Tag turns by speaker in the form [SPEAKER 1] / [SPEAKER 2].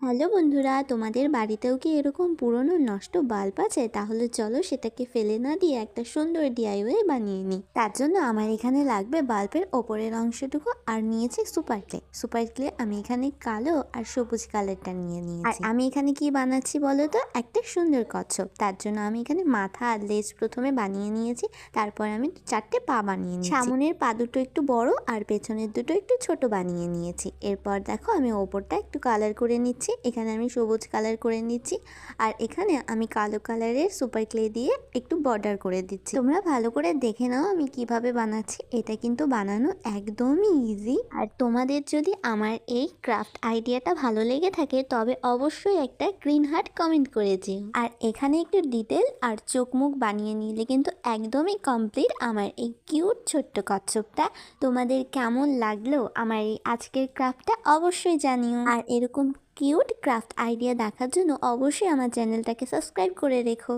[SPEAKER 1] Hello বন্ধুরা, তোমাদের বাড়িতেও কি এরকম পুরনো নষ্ট বাল্ব আছে? তাহলে চলো সেটাকে ফেলে না দিয়ে একটা সুন্দর ডিআইওয়াই বানিয়ে নিই। তার জন্য আমার এখানে লাগবে বাল্বের ওপরের অংশটুকু আর নিয়েছি সুপার ক্লে আমি এখানে কালো আর সবুজ কালারটা নিয়ে নিয়েছি। আর আমি এখানে কি বানাচ্ছি বলো তো? একটা সুন্দর কচ্ছপ। তার জন্য আমি এখানে মাথা আর লেজ প্রথমে বানিয়ে নিয়েছি, তারপর আমি 4টে পা বানিয়ে নিয়েছি। সামনের পা দুটো একটু বড় আর পেছনের দুটো একটু ছোট বানিয়ে নিয়েছি। এরপর দেখো আমি ওপরটা একটু কালার করে নিচ্ছি। এখানে আমি সবুজ কালার করে নিচ্ছি আর এখানে আমি কালো কালারের সুপার ক্লে দিয়ে একটু বর্ডার করে দিচ্ছি। তোমরা ভালো করে দেখে নাও আমি কিভাবে বানাচ্ছি। এটা কিন্তু বানানো একদমই ইজি। আর তোমাদের যদি আমার এই ক্রাফট আইডিয়াটা ভালো লেগে থাকে তবে অবশ্যই একটা গ্রিন হার্ট কমেন্ট করে যেও। আর এখানে একটু ডিটেল আর চোখ মুখ বানিয়ে নিলে কিন্তু একদমই কমপ্লিট আমার এই কিউট ছোট্ট কচ্ছপটা। তোমাদের কেমন লাগলো আমার এই আজকের ক্রাফটটা অবশ্যই জানিও। আর এরকম কিউট ক্রাফট আইডিয়া দেখার জন্য অবশ্যই আমার চ্যানেলটাকে সাবস্ক্রাইব করে রেখো।